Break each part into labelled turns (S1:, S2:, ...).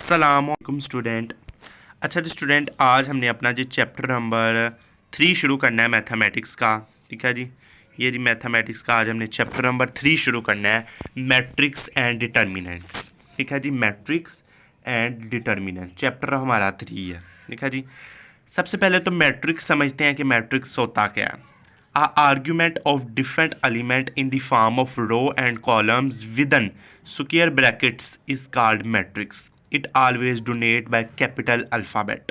S1: अस्सलाम वालेकुम स्टूडेंट। अच्छा जी स्टूडेंट, आज हमने अपना जी चैप्टर नंबर 3 शुरू करना है मैथमेटिक्स का। ठीक है जी, ये जी मैथमेटिक्स का आज हमने चैप्टर नंबर 3 शुरू करना है, मैट्रिक्स एंड डिटर्मिनेंट्स। ठीक है जी, मैट्रिक्स एंड डिटर्मिनेंट चैप्टर हमारा 3 है। ठीक है जी, सबसे पहले तो मैट्रिक्स समझते हैं कि मैट्रिक्स होता क्या है। Argument of different element in the form of row and columns within square brackets is called matrix. It always donate by capital alphabet.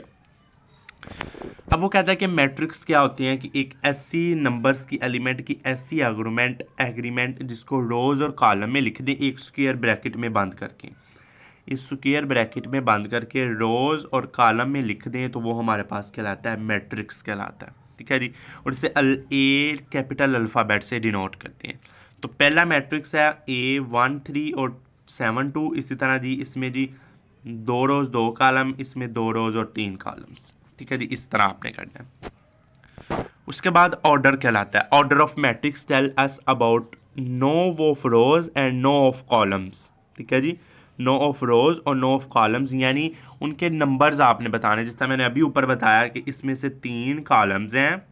S1: अब वो कहता है कि मैट्रिक्स क्या होती है कि एक ऐसी नंबर्स की एलिमेंट की ऐसी एग्रीमेंट जिसको रोज और कॉलम में लिख दें एक स्क्वायर ब्रैकेट में बंद करके। इस स्क्वायर ब्रैकेट में बंद करके रोज और कॉलम में लिख दें तो वो हमारे पास कहलाता है मैट्रिक्स कहलाता है। ठीक है जी, और इसे ए कैपिटल अल्फ़ाबेट से डिनोट करते हैं। तो पहला मैट्रिक्स है A13 और 72। इसी तरह जी इसमें जी 2 रोज 2 कॉलम, इसमें 2 रोज और 3 कॉलम्स। ठीक है जी, इस तरह आपने करना है। उसके बाद ऑर्डर कहलाता है। Order of matrix tell us about no of rows and no of columns. ठीक है जी, नो ऑफ रोज और नो ऑफ कॉलम्स यानी उनके नंबर्स आपने बताने। जिस तरह मैंने अभी ऊपर बताया कि इसमें से 3 कॉलम्स हैं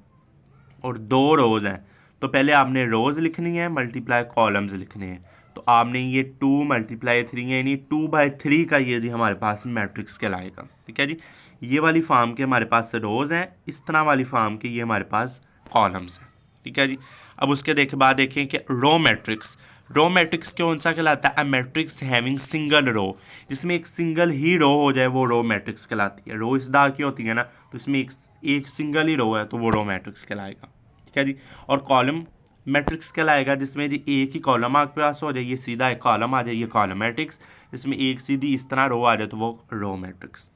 S1: और 2 रोज हैं, तो पहले आपने रोज लिखनी है मल्टीप्लाई कॉलम्स लिखने हैं। तो आपने ये 2 × 3 है, यानी 2/3 का ये जी हमारे पास मैट्रिक्स कहलाएगा। ठीक है जी, ये वाली फॉर्म के हमारे पास रोज हैं, इस तरह वाली फॉर्म के ये हमारे पास कॉलम्स हैं। ठीक है जी, अब उसके बाद देखें कि रो मैट्रिक्स। रो मैट्रिक्स कौन सा कहलाता है? A matrix having single row, जिसमें एक सिंगल ही रो हो जाए वो रो मैट्रिक्स कहलाती है। रो इस दार की होती है ना, तो इसमें एक सिंगल ही रो है तो वो रो मैट्रिक्स कहलाएगा। ठीक है जी, और कॉलम मैट्रिक्स कहलाएगा जिसमें जी एक ही कॉलम आपके पास हो जाए, ये सीधा एक कॉलम आ जाए, ये कॉलम मैट्रिक्स। इसमें एक सीधी इस तरह रो आ जाए तो वो रो मैट्रिक्स।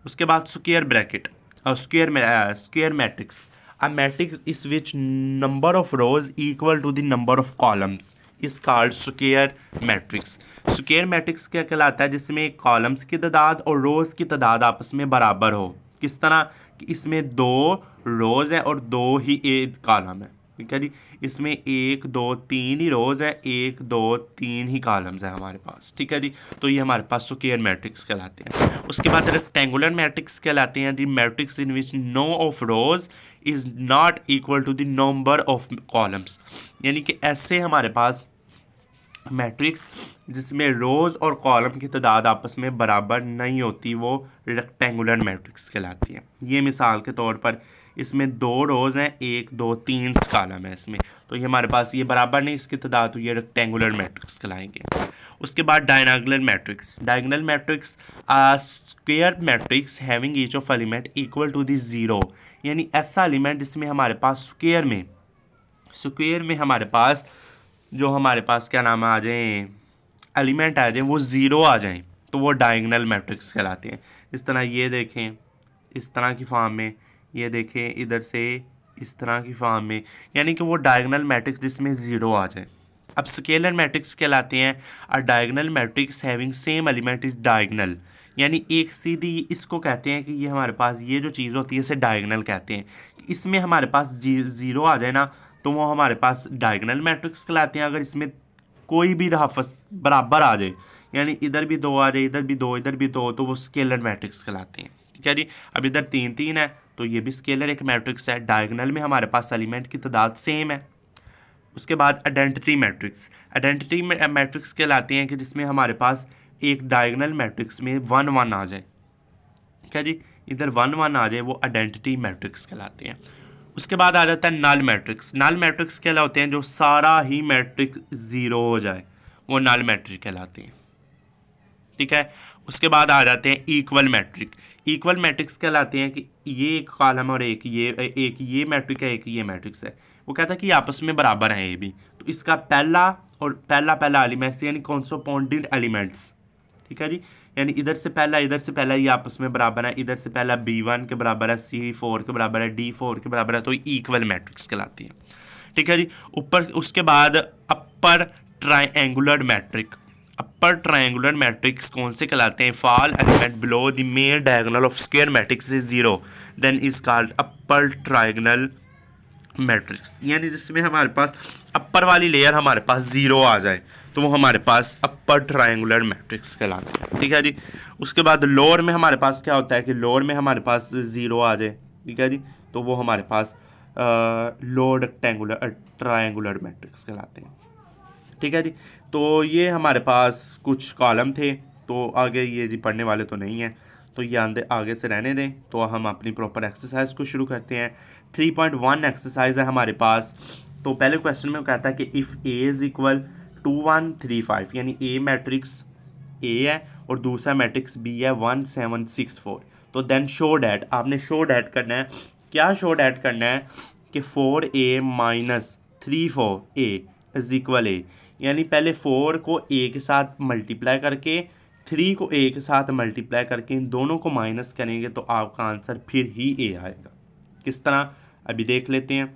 S1: उसके बाद स्क्वायर ब्रैकेट और square matrix. A matrix is which number of rows equal to the number of columns is called square matrix. Square matrix क्या कहलाता है? जिसमें कॉलम्स की तादाद और रोज की तादाद आपस में बराबर हो। किस तरह कि इसमें 2 रोज है और 2 ही एक कॉलम है। ठीक है जी, इसमें 1 2 3 ही रोज है, 1 2 3 ही कॉलम्स है हमारे पास। ठीक है जी, तो ये हमारे पास स्क्वायर मैट्रिक्स कहलाते हैं। उसके बाद रेक्टेंगुलर मैट्रिक्स कहलाते हैं the matrix in which no of rows is not equal to the number of columns, यानी कि ऐसे हमारे पास मैट्रिक्स जिसमें रोज और कॉलम की तादाद आपस में बराबर नहीं होती, वो रेक्टेंगुलर मैट्रिक्स कहलाती है। ये मिसाल के तौर पर इसमें 2 रोज हैं, 1 2 3 कॉलम है इसमें, तो ये हमारे पास ये बराबर नहीं इसकी तादाद, तो ये रेक्टेंगुलर मैट्रिक्स कहलाएंगे। उसके बाद diagonal matrix. Diagonal matrix a square matrix having each of element equal to the 0, यानी ऐसा एलिमेंट जिसमें हमारे पास स्क्वायर में हमारे पास जो हमारे पास क्या नाम आ जाए एलिमेंट आ जाए वो 0 आ जाएं, तो वो डायगोनल मैट्रिक्स कहलाते हैं। इस तरह ये देखें इस तरह की फॉर्म में, ये देखें इधर से इस तरह की फॉर्म में, यानी कि वो डायगोनल मैट्रिक्स जिसमें 0 आ जाए। अब स्केलर मैट्रिक्स कहलाते हैं अ diagonal matrix having same element is diagonal, यानी एक सीधी, इसको कहते हैं कि ये हमारे पास ये जो चीज़ होती है इसे डायगोनल कहते हैं। इसमें हमारे पास 0 आ जाए ना तो वो हमारे पास डायगोनल मैट्रिक्स कहलाते हैं। अगर इसमें कोई भी हाफस बराबर आ जाए, यानी इधर भी 2 आ जाए, इधर भी 2 इधर भी 2, तो वो स्केलर मैट्रिक्स कहलाते हैं। ठीक है जी, अब इधर 3 3 है तो ये भी स्केलर एक मैट्रिक्स है। डायगोनल में हमारे पास एलिमेंट की तादाद सेम है। उसके बाद आइडेंटिटी मैट्रिक्स। आइडेंटिटी मैट्रिक्स कहलाते हैं कि जिसमें हमारे पास एक डायगोनल मैट्रिक्स में 1 1 आ जाए। ठीक है जी, इधर 1 1 आ जाए वो आइडेंटिटी मैट्रिक्स कहलाते हैं। उसके बाद आ जाता है नल मैट्रिक्स। नल मैट्रिक्स कहलाते हैं जो सारा ही मैट्रिक्स 0 हो जाए, वो नल मैट्रिक्स कहलाते हैं। ठीक है, उसके बाद आ जाते हैं इक्वल मैट्रिक। इक्वल मैट्रिक्स कहलाते हैं कि ये एक कॉलम और एक ये मैट्रिक है, एक ये मैट्रिक्स है। वो कहता है कि आपस में बराबर हैं ये भी, तो इसका पहला एलिमेंट्स यानी कॉन्सोपोनेंट एलिमेंट्स। ठीक है जी, यानी इधर से पहला ये आपस में बराबर है, इधर से पहला B1 के बराबर है, C4 के बराबर है, D4 के बराबर है, तो इक्वल मैट्रिक्स कहलाती है। ठीक है जी, ऊपर उसके बाद upper triangular matrix. Upper triangular matrix कौन से कहलाते हैं? Fall element below the main diagonal of square matrix is 0 then is called upper triangular matrix, यानी जिसमें हमारे पास अपर वाली लेयर हमारे पास 0 आ जाए तो वो हमारे पास अपर ट्रायंगुलर मैट्रिक्स कहलाता है। ठीक है जी। उसके बाद लोअर में हमारे पास क्या होता है कि लोअर में हमारे पास 0 आ जाए। ठीक है जी। तो वो हमारे पास लोअर रेक्टेंगुलर ट्रायंगुलर मैट्रिक्स कहलाते हैं। ठीक है जी। तो ये हमारे पास कुछ कॉलम थे, तो आगे ये जी पढ़ने वाले तो नहीं हैं, तो ये आगे से रहने दें। तो हम अपनी प्रॉपर एक्सरसाइज को शुरू करते हैं। 3.1 एक्सरसाइज है हमारे पास। तो पहले क्वेश्चन में वो कहता है कि इफ़ ए इज़ इक्वल 2 1 3 5, यानी ए मैट्रिक्स ए है और दूसरा मैट्रिक्स बी है 1 7 6 4। तो देन शो डैट, आपने शो डैट करना है। क्या शो डैट करना है कि 4a minus 3 4 A is equal A, यानी पहले 4 को ए के साथ मल्टीप्लाई करके 3 को ए के साथ मल्टीप्लाई करके इन दोनों को माइनस करेंगे तो आपका आंसर फिर ही ए आएगा। किस तरह, अभी देख लेते हैं।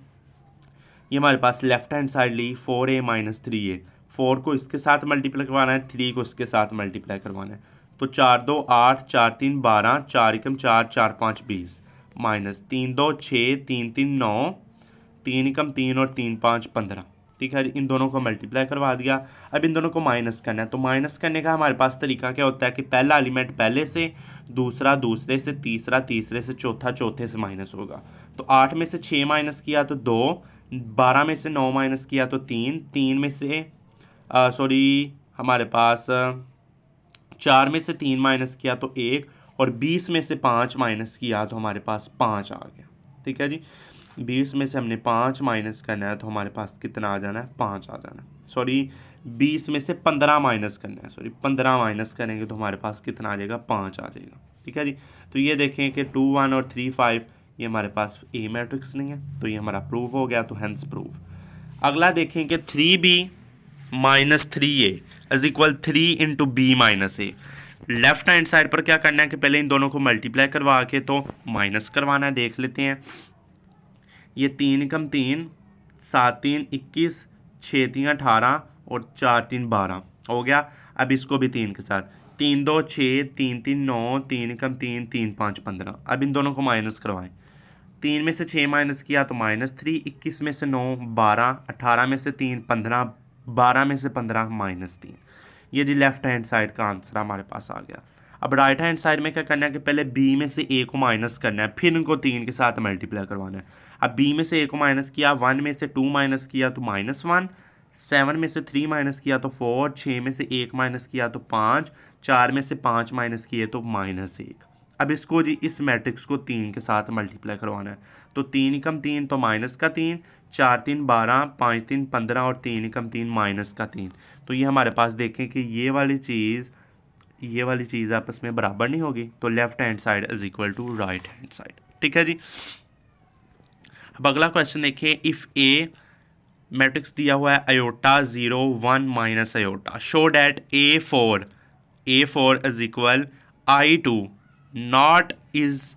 S1: ये हमारे पास लेफ्ट हैंड साइड ली 4a माइनस 3a, 4 को इसके साथ मल्टीप्लाई करवाना है, 3 को इसके साथ मल्टीप्लाई करवाना है। तो 4 2 8, 4 3 12, 4 एकम 4, 4 5 20, माइनस 3 2 6, 3 3 9, 3 एकम 3 और 3 5 15। ठीक है, इन दोनों को मल्टीप्लाई करवा दिया। अब इन दोनों को माइनस करना है। तो माइनस करने का हमारे पास तरीका क्या होता है कि पहला एलिमेंट पहले से, दूसरा दूसरे से, तीसरा तीसरे से, चौथा चौथे से माइनस होगा। तो 8 में से 6 माइनस किया तो 2, 12 में से 9 माइनस किया तो 3, 3 में से हमारे पास 4 में से 3 माइनस किया तो 1, और 20 में से 5 माइनस किया तो हमारे पास 5 आ गया। ठीक है जी। 20 में से हमने 5 माइनस करना है तो हमारे पास कितना आ जाना है, 5 आ जाना है। 20 में से 15 माइनस करना है, 15 माइनस करेंगे तो हमारे पास कितना आ जाएगा, 5 आ जाएगा। ठीक है जी। तो ये देखें कि 2 1 और 3 5 ये हमारे पास ए मैट्रिक्स नहीं है, तो ये हमारा प्रूव हो गया, तो हेंस प्रूव। अगला देखें कि 3b minus 3a is equal 3 into B minus A. Left hand side पर क्या करना है कि पहले इन दोनों को मल्टीप्लाई करवा के तो माइनस करवाना है। देख लेते हैं। ये 3 एकम 3, 7 3 21, 6 3 18 और 4 3 12 हो गया। अब इसको भी 3 के साथ, 3 2 6, 3 3 9, 3 एकम 3, 3 5 15। अब इन दोनों को माइनस करवाएं। 3 में से 6 माइनस किया तो -3, 21 में से 9 12, 18 में से 3 15, 12 में से 15 -3। ये जी लेफ्ट हैंड साइड का आंसर हमारे पास आ गया। अब राइट हैंड साइड में क्या करना है कि पहले बी में से ए को माइनस करना है, फिर इनको 3 के साथ मल्टीप्लाई करवाना है। अब बी में से ए को माइनस किया, 1 में से 2 माइनस किया तो -1, 7 में से 3 माइनस किया तो 4, 6 में से 1 माइनस किया तो 5, 4 में से 5 माइनस किए तो -1। अब इसको जी इस मैट्रिक्स को 3 के साथ मल्टीप्लाई करवाना है। तो 3 एकम 3 तो माइनस का 3, 4 3 12, 5 3 15 और 3 एकम 3 माइनस का 3। तो ये हमारे पास देखें कि ये वाली चीज़ आपस में बराबर नहीं होगी, तो left hand side is equal to right hand side. ठीक है जी। अब अगला क्वेश्चन देखिए। इफ़ ए मैट्रिक्स दिया हुआ है iota 0 1 minus iota, show that A4 is equal I2 note is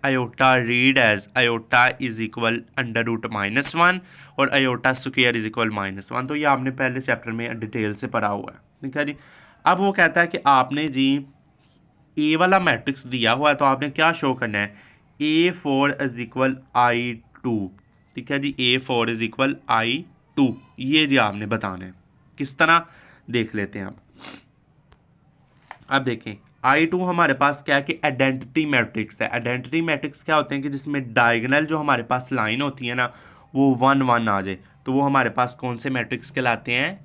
S1: iota read as iota is equal √-1 और अयोटा स्क्वायर इज इक्वल -1। तो ये आपने पहले चैप्टर में डिटेल से पढ़ा हुआ है। ठीक है जी। अब वो कहता है कि आपने जी ए वाला मैट्रिक्स दिया हुआ है तो आपने क्या शो करना है, A4 इज इक्वल I2। ठीक है जी। A4 इज इक्वल I2, ये जी आपने बताना है। किस तरह, देख लेते हैं। अब देखें I2 हमारे पास क्या है कि आइडेंटिटी मैट्रिक्स है। आइडेंटिटी मैट्रिक्स क्या होते हैं कि जिसमें डायगोनल जो हमारे पास लाइन होती है ना वो 1 1 आ जाए, तो वो हमारे पास कौन से मैट्रिक्स कहलाते हैं,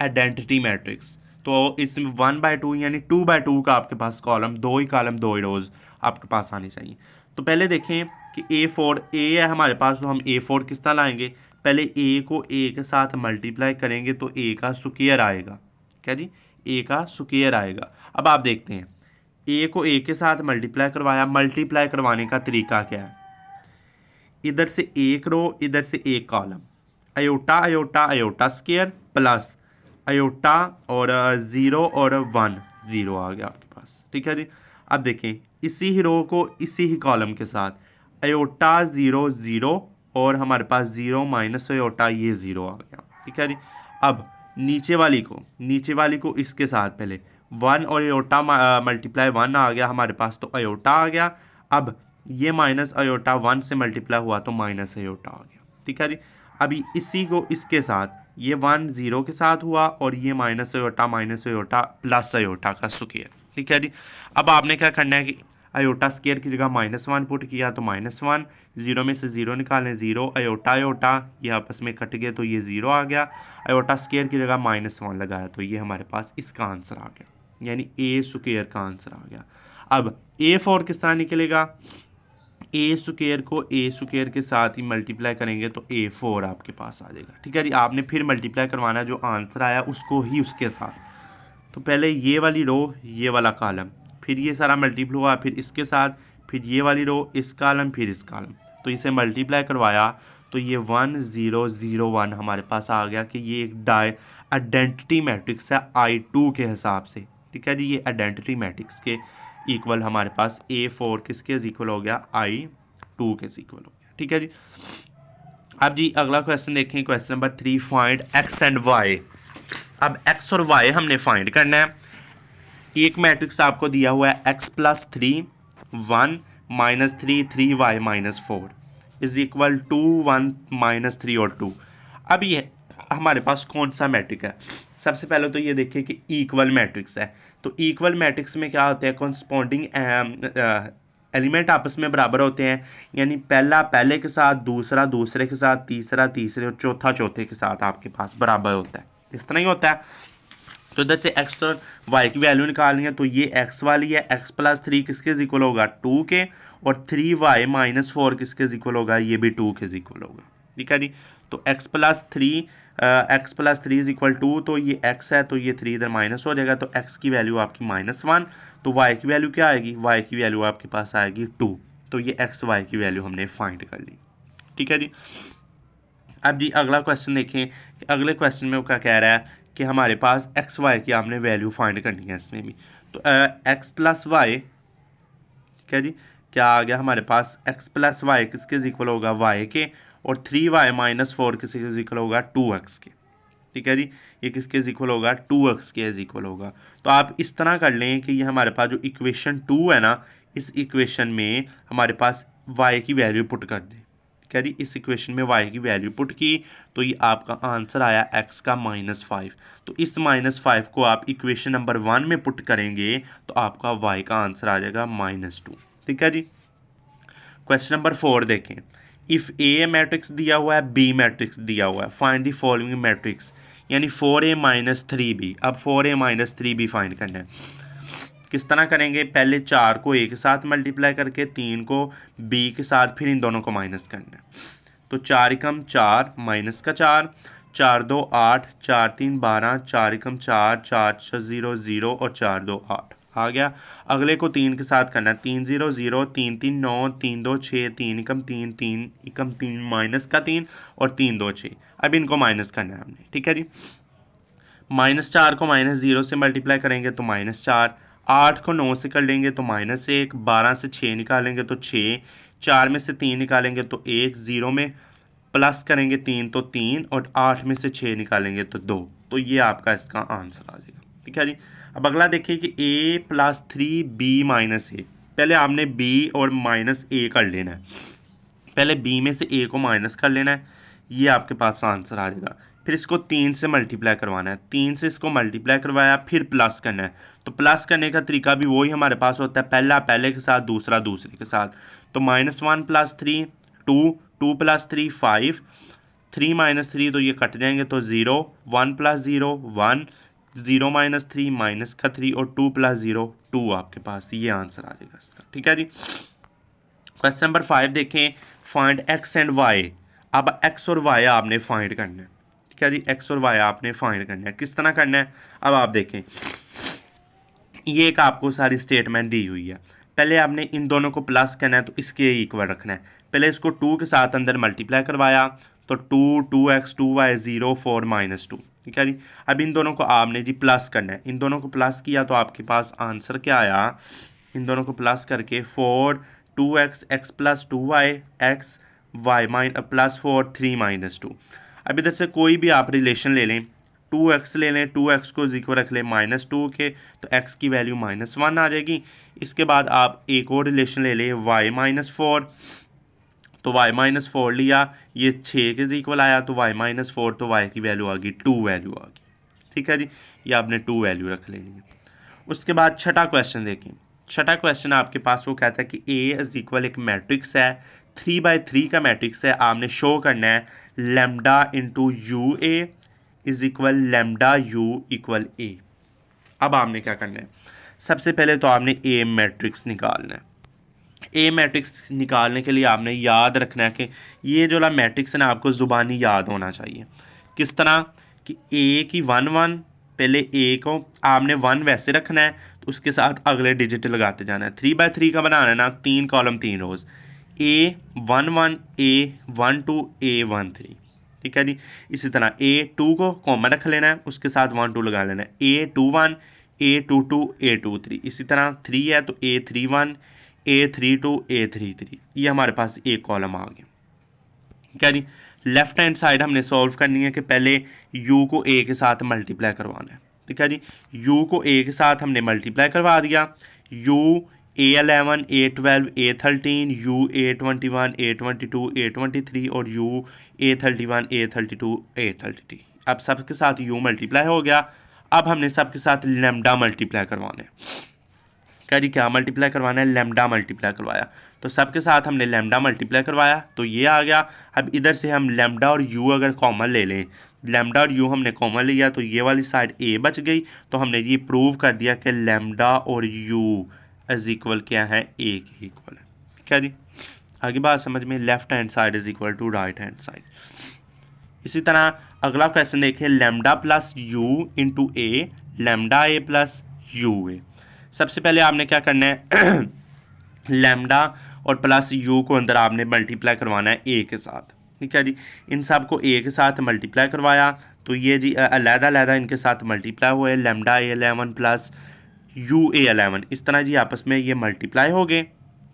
S1: आइडेंटिटी मैट्रिक्स। तो इसमें 1/2 यानी 2/2 का आपके पास कॉलम, 2 ही कॉलम 2 ही रोज आपके पास आनी चाहिए। तो पहले देखें कि A4 A है हमारे पास, तो हम A4 किस तरह लाएंगे, पहले A को A के साथ मल्टीप्लाई करेंगे तो A का स्क्वायर आएगा। क्या जी, A का स्क्वायर आएगा। अब आप देखते हैं A को A के साथ मल्टीप्लाई करवाया, मल्टीप्लाई करवाने का तरीका क्या है, इधर से एक रो इधर से एक column, iota iota iota square plus iota और 0 और 1 0 आ गया आपके पास। ठीक है जी। अब देखें इसी ही रो को इसी ही कॉलम के साथ अयोटा 0 0 और हमारे पास 0 माइनस अयोटा, ये 0 आ गया। ठीक है जी। अब नीचे वाली को इसके साथ पहले 1 और अयोटा मल्टीप्लाई 1 आ गया हमारे पास, तो अयोटा आ गया। अब ये माइनस अयोटा 1 से मल्टीप्लाई हुआ तो माइनस अयोटा आ गया। ठीक है जी। अभी इसी को इसके साथ ये 1 0 के साथ हुआ और ये माइनस आयोटा प्लस आयोटा का स्क्वायर। ठीक है जी। अब आपने क्या करना है कि आयोटा स्क्वायर की जगह -1 पुट किया तो -1, 0 में से 0 निकालें, 0 आयोटा आयोटा ये आपस में कट गए तो ये 0 आ गया। आयोटा स्क्वायर की जगह -1 लगाया तो ये हमारे पास इसका आंसर आ गया, यानी ए स्क्वायर का आंसर आ गया। अब A4 किस तरह निकलेगा, ए स्क्वायर को ए स्क्वायर के साथ ही मल्टीप्लाई करेंगे तो A4 आपके पास आ जाएगा। ठीक है जी। आपने फिर मल्टीप्लाई करवाना, जो आंसर आया उसको ही उसके साथ। तो पहले ये वाली रो ये वाला कॉलम, फिर ये सारा मल्टीप्लाई हुआ, फिर इसके साथ, फिर ये वाली रो इस कॉलम, फिर इस कॉलम, तो इसे मल्टीप्लाई करवाया तो ये 1 0 0 1 हमारे पास आ गया कि ये एक आइडेंटिटी मैट्रिक्स है I2 के हिसाब से। ठीक है जी। ये आइडेंटिटी मैट्रिक्स के इक्वल हमारे पास A4 किसके इक्वल हो गया, I2 के इक्वल हो गया। ठीक है जी। अब जी अगला क्वेश्चन देखें, question number 3, find x and y। अब x और y हमने फाइंड करना है। एक मैट्रिक्स आपको दिया हुआ है x + 3 1 -3 3y -4 is equal to 1 -3 और 2। अब ये हमारे पास कौन सा मैट्रिक्स है, सबसे पहले तो ये देखिए कि इक्वल मैट्रिक्स है। तो इक्वल मैट्रिक्स में क्या होता है, कॉरस्पॉन्डिंग एलिमेंट आपस में बराबर होते हैं, यानी पहला पहले के साथ, दूसरा दूसरे के साथ, तीसरा तीसरे और चौथा चौथे के साथ आपके पास बराबर होता है। इस तरह ही होता है। तो इधर से x और y की वैल्यू निकालनी है तो ये x वाली है, x + 3 किसके इक्वल होगा, 2 के, और 3y -4 किसके इक्वल होगा, ये भी 2 के इक्वल होगा। ठीक है जी। तो x + 3 इज इक्वल 2, तो ये x है तो ये 3 इधर माइनस हो जाएगा, तो x की वैल्यू आपकी -1, तो y की वैल्यू क्या आएगी, y की वैल्यू आपके पास आएगी 2। तो ये x y की वैल्यू हमने फाइंड कर ली। ठीक है जी। अब जी अगला क्वेश्चन देखें कि अगले क्वेश्चन में वो क्या कह रहा है कि हमारे पास एक्स वाई की आपने वैल्यू फाइंड करनी है इसमें भी। तो x + y, ठीक है जी, क्या आ गया हमारे पास, x + y किसके इक्वल होगा, y के, और 3y -4 किसके इक्वल होगा, 2x के। ठीक है जी। ये किसके इक्वल होगा, 2x के इक्वल होगा। तो आप इस तरह कर लें कि ये हमारे पास जो इक्वेशन 2 है ना, इस इक्वेशन में हमारे पास y की वैल्यू पुट कर दें। ठीक है जी। इस इक्वेशन में y की वैल्यू पुट की तो ये आपका आंसर आया x का -5। तो इस -5 को आप इक्वेशन नंबर 1 में पुट करेंगे तो आपका y का आंसर आ जाएगा -2। ठीक है जी। क्वेश्चन नंबर 4 देखें, इफ़ ए मैट्रिक्स दिया हुआ है, बी मैट्रिक्स दिया हुआ है, फाइंड द फॉलोइंग मैट्रिक्स, यानी 4a - 3b। अब 4a - 3b फाइंड करना है। किस तरह करेंगे, पहले 4 को a के साथ मल्टीप्लाई करके, 3 को b के साथ, फिर इन दोनों को माइनस करना है। तो 4 एकम 4 माइनस का 4, 4 2 8, 4 3 12, 4 एकम 4, 4 6 0 0 और 4 2 8 आ गया। अगले को 3 के साथ करना है, 3 0 0, 3 3 9, 3 2 6, 3 एकम 3 3 एकम 3 माइनस का 3 और 3 2 6। अब इनको माइनस करना है हमने। ठीक है जी। -4 को -0 से मल्टीप्लाई करेंगे तो -4, 8 को 9 से कर लेंगे तो -1, 12 से 6 निकालेंगे तो 6, 4 में से 3 निकालेंगे तो 1, 0 में प्लस करेंगे 3 तो 3, और 8 में से 6 निकालेंगे तो 2। तो ये आपका इसका आंसर आ जाएगा। ठीक है जी। अब अगला देखिए कि a + 3b - a। पहले आपने b और -a कर लेना है। पहले b में से a को माइनस कर लेना है, ये आपके पास आंसर आ जाएगा। फिर इसको 3 से मल्टीप्लाई करवाना है, 3 से इसको मल्टीप्लाई करवाया, फिर प्लस करना है। तो प्लस करने का तरीका भी वही हमारे पास होता है, पहला पहले के साथ, दूसरा दूसरे के साथ। तो -1 + 3 2, 2 + 3 5, 3 - 3 तो ये कट जाएंगे तो 0, 1 + 0 1, 0 - 3 माइनस का 3, और 2 + 0 2 आपके पास ये आंसर आ जाएगा इसका। ठीक है जी। क्वेश्चन नंबर 5 देखें, फाइंड x एंड y। अब x और y आपने फाइंड करना है। ठीक है जी। x और y आपने फाइंड करना है। किस तरह करना है, अब आप देखें, ये एक आपको सारी स्टेटमेंट दी हुई है। पहले आपने इन दोनों को प्लस करना है तो इसके इक्वल रखना है। पहले इसको 2 के साथ अंदर मल्टीप्लाई करवाया तो 2 2x 2y 0 4 -2। ठीक है जी। अब इन दोनों को आपने जी प्लस करना है। इन दोनों को प्लस किया तो आपके पास आंसर क्या आया, इन दोनों को प्लस करके 4 2x x + 2y x y +4 3 -2। अब इधर से कोई भी आप रिलेशन ले लें, 2x ले लें, 2x को इक्वल रख लें -2 के, तो x की वैल्यू -1 आ जाएगी। इसके बाद आप एक और रिलेशन ले लें y -4, तो y माइनस 4 लिया, ये 6 के इक्वल आया, तो y माइनस 4, तो y की वैल्यू आ गई 2 वैल्यू आ गई। ठीक है जी, ये आपने 2 वैल्यू रख लेनी है। उसके बाद छठा क्वेश्चन देखें। छठा क्वेश्चन आपके पास वो कहता है कि ए इज इक्वल एक मैट्रिक्स है, 3/3 का मैट्रिक्स है, आपने शो करना है lambda into U A is equal lambda U equal A. अब आपने क्या करना है, सबसे पहले तो आपने ए मैट्रिक्स निकालना है। ए मैट्रिक्स निकालने के लिए आपने याद रखना है कि ये जो मैट्रिक्स है ना, आपको ज़ुबानी याद होना चाहिए। किस तरह कि ए की 1 1, पहले ए को आपने 1 वैसे रखना है, तो उसके साथ अगले डिजिट लगाते जाना है। 3/3 का बनाना है ना, 3 कॉलम 3 रोज़, ए 1 1, ए 1 2, ए 1 3। ठीक है जी। इसी तरह A2 को कॉमन रख लेना है, उसके साथ 1 2 लगा लेना है, A2 1, A2 2, A2 3। इसी तरह 3 है तो A3 1, A3 2, A3 3। ये हमारे पास एक कॉलम आ गया। ठीक है जी। लेफ्ट हैंड साइड हमने सॉल्व करनी है कि पहले u को a के साथ मल्टीप्लाई करवाना है। ठीक है जी, u को a के साथ हमने मल्टीप्लाई करवा दिया। u A11, A12, A13, u A21, A22, A23 और u A31, A32, A33। अब सबके साथ u मल्टीप्लाई हो गया। अब हमने सबके साथ लेमडा मल्टीप्लाई करवाना है। क्या जी, क्या मल्टीप्लाई करवाना है, लेमडा मल्टीप्लाई करवाया, तो सबके साथ हमने लेमडा मल्टीप्लाई करवाया, तो ये आ गया। अब इधर से हम लेमडा और यू अगर कॉमन ले लें, लेमडा और यू हमने कॉमन लिया, तो ये वाली साइड ए बच गई। तो हमने ये प्रूव कर दिया कि लेमडा और यू इज इक्वल क्या है, ए के इक्वल है। क्या जी, आगे बात समझ में, left hand side is equal to right hand side. इसी तरह अगला क्वेश्चन देखिए, lambda plus U into A, lambda A plus U A. सबसे पहले आपने क्या करना है, लेमडा और प्लस यू को अंदर आपने मल्टीप्लाई करवाना है ए के साथ। ठीक है जी, इन सब को ए के साथ मल्टीप्लाई करवाया, तो ये जी अलहदा इनके साथ मल्टीप्लाई हुए, lambda A11 plus you A11, इस तरह जी आपस में ये मल्टीप्लाई हो गए।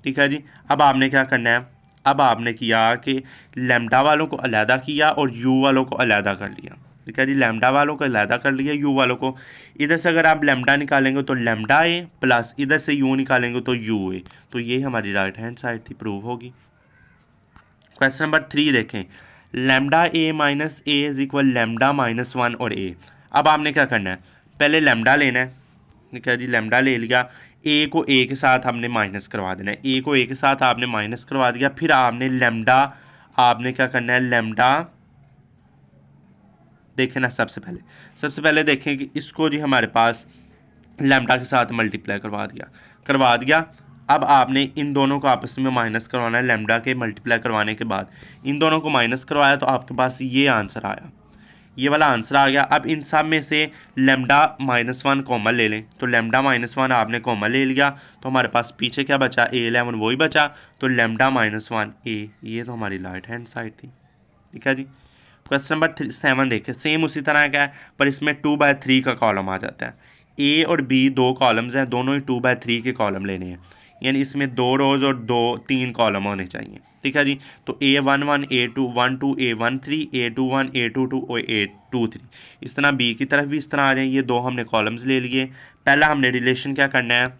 S1: ठीक है जी, अब आपने क्या करना है, अब आपने किया कि लेमडा वालों को अलहदा किया और यू वालों को अलहदा कर लिया। ठीक है जी, लेमडा वालों को अलहदा कर लिया, यू वालों को। इधर से अगर आप लेमडा निकालेंगे तो लेमडा ए, प्लस इधर से यू निकालेंगे तो यू ए। तो ये हमारी राइट हैंड साइड थी, प्रूव होगी। क्वेश्चन नंबर 3 देखें, lambda A minus A is equal lambda minus 1 और ए। अब आपने क्या करना है, पहले लेमडा लेना है। ठीक है जी, लेमडा ले लिया, ए को ए के साथ हमने माइनस करवा देना है, ए को ए के साथ आपने माइनस करवा दिया। फिर आपने लेमडा, आपने क्या करना है, लेमडा देखें ना, सबसे पहले देखें कि इसको जी हमारे पास लेमडा के साथ मल्टीप्लाई करवा दिया। अब आपने इन दोनों को आपस में माइनस करवाना है, लेमडा के मल्टीप्लाई करवाने के बाद इन दोनों को माइनस करवाया, तो आपके पास ये आंसर आया, ये वाला आंसर आ गया। अब इन सब में से लेमडा -1 कॉमन ले लें, तो लेमडा -1 आपने कॉमन ले लिया, तो हमारे पास पीछे क्या बचा, A11 वही बचा, तो लेमडा -1 ए, ये तो हमारी राइट हैंड साइड थी। ठीक है जी। क्वेश्चन नंबर 7 देखें, सेम उसी तरह का है, पर इसमें 2/3 का कॉलम आ जाता है। ए और बी दो कॉलम्स हैं, दोनों ही 2/3 के कॉलम लेने हैं, यानी इसमें 2 रोज़ और 3 कॉलम होने चाहिए। ठीक है जी, तो A11, A2 1 2, A13, A21, A22 और A23। इस तरह बी की तरफ भी इस तरह आ जाए, ये दो हमने कॉलम्स ले लिए। पहला हमने रिलेशन क्या करना है,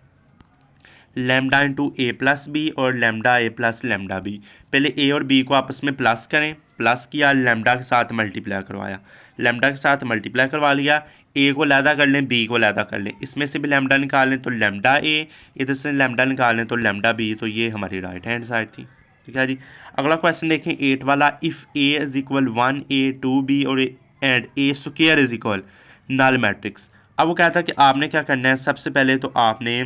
S1: लेमडा इंटू ए प्लस बी और lambda A plus lambda B. पहले ए और बी को आपस में प्लस करें, प्लस किया, लेमडा के साथ मल्टीप्लाई करवाया, लेमडा के साथ मल्टीप्लाई करवा लिया, ए को लैदा कर लें, बी को लैदा कर लें, इसमें से भी लेमडा निकाल लें तो लेमडा ए, इधर से लेमडा निकाल लें तो लेमडा बी। तो ये हमारी राइट हैंड साइड थी। ठीक है जी। अगला क्वेश्चन देखें 8 वाला, if A is equal 1 A 2 B और and A square is equal null matrix. अब वो कहता है कि आपने क्या करना है, सबसे पहले तो आपने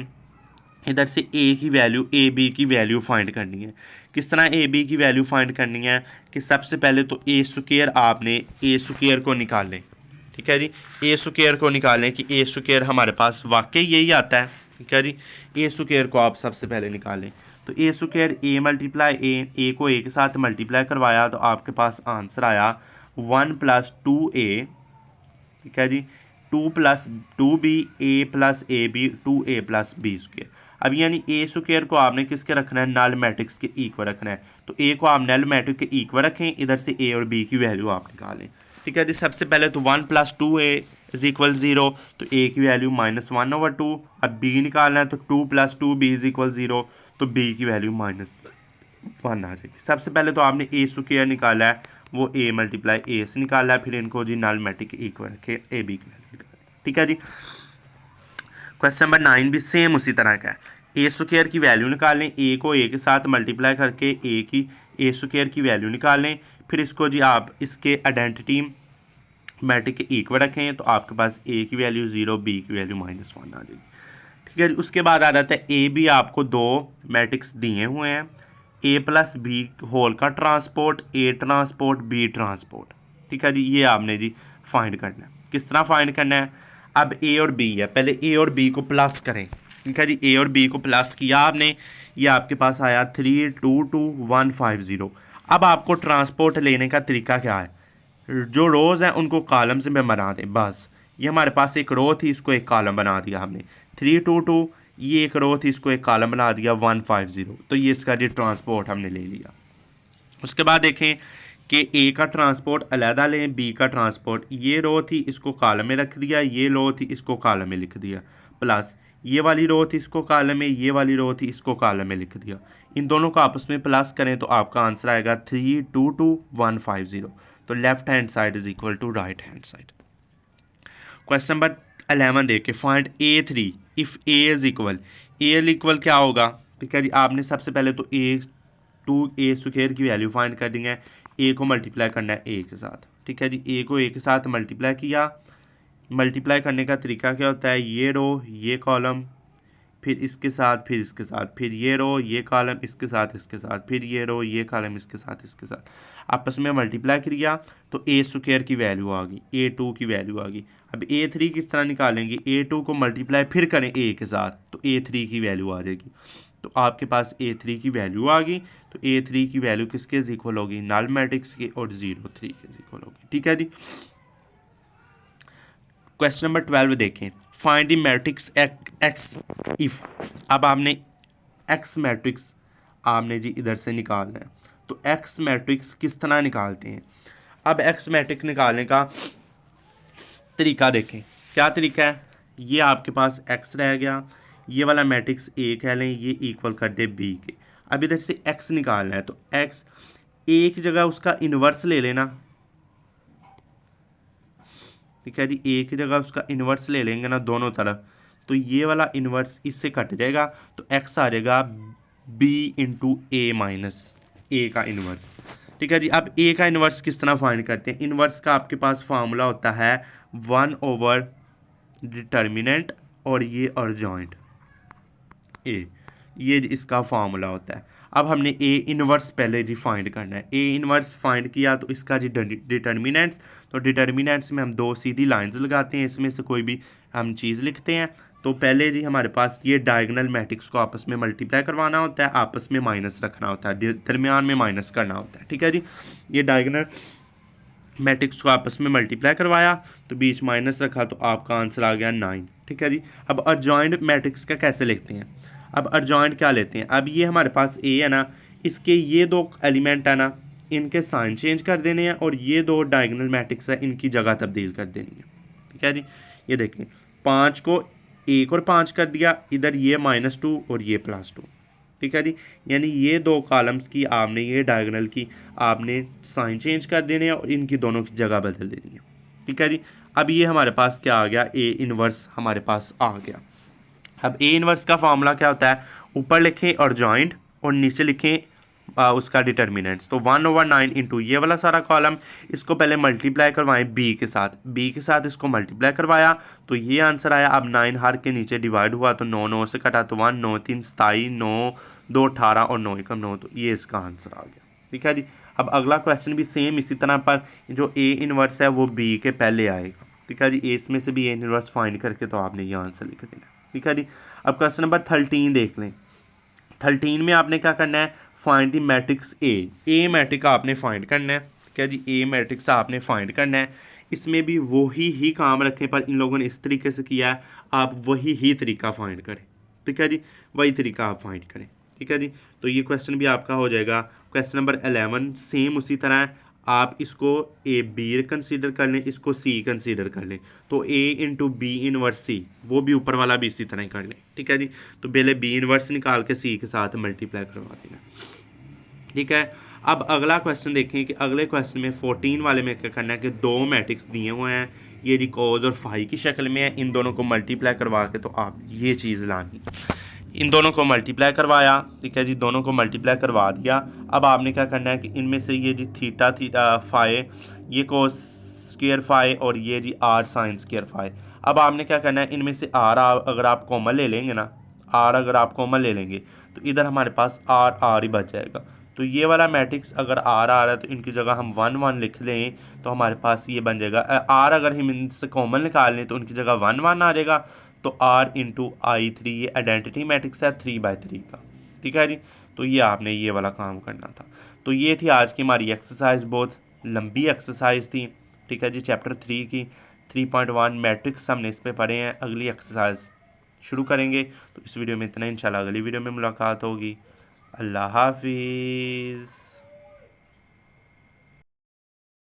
S1: इधर से ए की वैल्यू, ए बी की वैल्यू फाइंड करनी है। किस तरह ए बी की वैल्यू फाइंड करनी है कि सबसे पहले तो ए स्क्वायर, आपने ए स्क्वायर को निकाल लें। ठीक है जी, ए स्क्वायर को निकालें कि ए स्क्वायर हमारे पास वाकई यही आता है। ठीक है जी, ए स्क्वायर को आप सबसे पहले निकालें, तो ए स्क्वायर ए मल्टीप्लाई ए को ए के साथ मल्टीप्लाई करवाया, तो आपके पास आंसर आया 1 + 2a। ठीक है जी, 2 + 2b, a + ab, 2a + b square. अब यानी ए स्क्वायर को आपने किसके रखना है, नल मैट्रिक्स के इक्वल रखना है, तो ए को आप नल मैट्रिक्स के इक्वल रखें, इधर से ए और बी की वैल्यू आप निकालें। ठीक है जी, सबसे पहले तो 1 + 2a इज इक्वल 0, तो a की वैल्यू -1/2। अब b निकालना है, तो 2 + 2b इज इक्वल 0, तो b की वैल्यू 1 आ जाएगी। सबसे पहले तो आपने ए स्क्वायर निकाला है, वो ए मल्टीप्लाई ए से निकाला है, फिर इनको जी नल मैट्रिक्स ए को रखे, ए बी की वैल्यू निकाली। ठीक है जी। क्वेश्चन नंबर 9 भी सेम उसी तरह का है। ए स्क्वायर की वैल्यू निकालें, ए को ए के साथ मल्टीप्लाई करके ए स्क्वायर की वैल्यू निकालें, फिर इसको जी आप इसके आइडेंटिटी मैट्रिक्स के इक्वल रखें तो आपके पास ए की वैल्यू 0, बी की वैल्यू -1 आ जाएगी। ठीक है जी। उसके बाद आ जाता है ए बी, आपको दो मैट्रिक्स दिए हुए हैं, ए प्लस बी होल का ट्रांसपोर्ट, ए ट्रांसपोर्ट बी ट्रांसपोर्ट। ठीक है जी। ये आपने जी फाइंड करना है। किस तरह फाइंड करना है? अब ए और बी है, पहले ए और बी को प्लस करें। ठीक है जी। ए और बी को प्लस किया आपने, ये आपके पास आया 32150। अब आपको ट्रांसपोर्ट लेने का तरीका क्या है? जो रोज़ हैं उनको कॉलम्स में बना दें बस। ये हमारे पास एक रो थी, इसको एक कॉलम बना दिया हमने। 322, ये एक रो थी, इसको एक कॉलम बना दिया 150। तो ये इसका जी ट्रांसपोर्ट हमने ले लिया। उसके बाद देखें कि ए का ट्रांसपोर्ट अलहदा लें, बी का ट्रांसपोर्ट, ये रो थी इसको कॉलम में रख दिया, ये रो थी इसको कॉलम में लिख दिया, प्लस ये वाली रो थी इसको कॉलम में, ये वाली रो थी इसको कॉलम में लिख दिया। इन दोनों को आपस में प्लस करें तो आपका आंसर आएगा 322150। तो left hand side is equal to right hand side. Question number 11 देखे, find A3 if A is equal. A equal क्या होगा? ठीक है जी। आपने सबसे पहले तो ए स्क्वायर की वैल्यू फाइंड कर दी है, ए को मल्टीप्लाई करना है ए के साथ। ठीक है जी। ए को ए के साथ मल्टीप्लाई किया, मल्टीप्लाई करने का तरीका क्या होता है? ये रो ये कॉलम, फिर इसके साथ, फिर इसके साथ, फिर ये रो ये कॉलम इसके साथ इसके साथ, फिर ये रो ये कॉलम इसके साथ इसके साथ, आपस में मल्टीप्लाई किया तो ए स्क्वायर की वैल्यू आ गई, A2 की वैल्यू आ गई। अब A3 किस तरह निकालेंगे? A2 को मल्टीप्लाई फिर करें ए के साथ तो A3 की वैल्यू आ जाएगी। तो आपके पास A3 की वैल्यू आ गई, तो A3 की वैल्यू किसके इक्वल होगी? नल मैट्रिक्स के, और 0 3 के इक्वल होगी। ठीक है जी। क्वेश्चन नंबर 12 देखें, find the matrix x if. अब आपने एक्स मैट्रिक्स आपने जी इधर से निकालना है, तो एक्स मैट्रिक्स किस तरह निकालते हैं? अब एक्स मैट्रिक्स निकालने का तरीका देखें। क्या तरीका है? ये आपके पास एक्स रह गया, ये वाला मैट्रिक्स ए कह लें, ये इक्वल कर दे बी के। अब इधर से एक्स निकालना है, तो एक्स एक जगह उसका इन्वर्स ले लेना। ठीक है जी। एक ही जगह उसका इन्वर्स ले लेंगे ना दोनों तरफ, तो ये वाला इन्वर्स इससे कट जाएगा, तो एक्स आ जाएगा बी इंटू ए माइनस ए का इन्वर्स। ठीक है जी। अब ए का इन्वर्स किस तरह फाइंड करते हैं? इन्वर्स का आपके पास फार्मूला होता है 1/डिटर्मिनेंट और ये अर्जॉइंट ए, ये इसका फार्मूला होता है। अब हमने ए इन्वर्स पहले जी फाइंड करना है। ए इन्वर्स फाइंड किया तो इसका जी डिटर्मिनेंट्स, तो डिटर्मिनेंट्स में हम दो सीधी लाइंस लगाते हैं, इसमें से कोई भी हम चीज़ लिखते हैं। तो पहले जी हमारे पास ये डायगोनल मैट्रिक्स को आपस में मल्टीप्लाई करवाना होता है, आपस में माइनस रखना होता है, दरमियान में माइनस करना होता है। ठीक है जी। ये डायगोनल मैट्रिक्स को आपस में मल्टीप्लाई करवाया तो बीच माइनस रखा, तो आपका आंसर आ गया 9। ठीक है जी। अब अर्जॉइंट मैट्रिक्स का कैसे लिखते हैं? अब अर्जॉइंट क्या लेते हैं? अब ये हमारे पास ए है ना, इसके ये दो एलिमेंट है ना, इनके साइन चेंज कर देने हैं, और ये दो डायगोनल मैट्रिक्स है इनकी जगह तब्दील कर देनी है। ठीक है जी। ये देखें, 5 को 1 और 5 कर दिया, इधर ये -2 और ये +2। ठीक है जी। यानी ये दो कॉलम्स की आपने, ये डायगोनल की आपने साइन चेंज कर देने हैं और इनकी दोनों की जगह बदल देनी है। ठीक है जी। अब ये हमारे पास क्या आ गया? ए इन्वर्स हमारे पास आ गया। अब ए इन्वर्स का फार्मूला क्या होता है? ऊपर लिखें और जॉइंट, और नीचे लिखें उसका डिटर्मिनेंट्स। तो 1/9 इंटू ये वाला सारा कॉलम, इसको पहले मल्टीप्लाई करवाएं बी के साथ, बी के साथ इसको मल्टीप्लाई करवाया तो ये आंसर आया। अब 9 हर के नीचे डिवाइड हुआ तो 9 9 से कटा तो 1, 9 3 27, 9 2 18 और 9 1 9, तो ये इसका आंसर आ गया। ठीक है जी। अब अगला क्वेश्चन भी सेम इसी तरह, पर जो ए इन्वर्स है वो बी के पहले आएगा। ठीक है जी। ए इसमें से भी ए इन्वर्स फाइंड करके तो आपने ये आंसर लिख देना। ठीक है जी। अब क्वेश्चन नंबर 13 देख लें। 13 में आपने क्या करना है? Find the matrix A matrix आपने फाइंड करना है। क्या जी? ए मैट्रिक्स आपने फाइंड करना है। इसमें भी वही ही काम रखें, पर इन लोगों ने इस तरीके से किया है, आप वही ही तरीका फाइंड करें। ठीक है जी। वही तरीका आप फाइंड करें। ठीक है जी। तो ये क्वेश्चन भी आपका हो जाएगा। क्वेश्चन नंबर 11 सेम उसी तरह है, आप इसको ए बी कंसीडर कर लें, इसको सी कंसीडर कर लें, तो ए इंटू बी इनवर्स सी, वो भी ऊपर वाला भी इसी तरह ही कर लें। ठीक है जी। तो पहले बी इनवर्स निकाल के सी के साथ मल्टीप्लाई करवा देना। ठीक है। अब अगला क्वेश्चन देखें कि अगले क्वेश्चन में 14 वाले में क्या करना है कि दो मैट्रिक्स दिए हुए हैं, ये जी कॉज और फाई की शक्ल में है, इन दोनों को मल्टीप्लाई करवा के तो आप ये चीज़ लानी, इन दोनों को मल्टीप्लाई करवाया, ठीक है जी, दोनों को मल्टीप्लाई करवा दिया। अब आपने क्या करना है कि इनमें से ये जी थीटा थीटा फाई, ये कोस स्क्वेयर फाई और ये जी आर साइन स्क्वेयर फाई। अब आपने क्या करना है, इनमें से आर अगर आप कॉमन ले लेंगे ना, आर अगर आप कॉमन ले लेंगे तो इधर हमारे पास आर आर ही बच जाएगा। तो ये वाला मैट्रिक्स अगर आर आ रहा है तो इनकी जगह हम 1 1 लिख लें तो हमारे पास ये बन जाएगा। आर अगर हम इनसे कॉमन निकाल लें तो उनकी जगह 1 1 आ जाएगा। तो आर इंटू आई थ्री, ये आइडेंटिटी मैट्रिक्स है 3/3 का, ठीक है जी। तो ये आपने ये वाला काम करना था। तो ये थी आज की हमारी एक्सरसाइज, बहुत लंबी एक्सरसाइज थी, ठीक है जी। चैप्टर 3 की 3.1 मैट्रिक्स हमने इस पर पढ़े हैं। अगली एक्सरसाइज शुरू करेंगे। तो इस वीडियो में इतना, इंशाल्लाह अगली वीडियो में मुलाकात होगी। अल्लाह हाफिज़।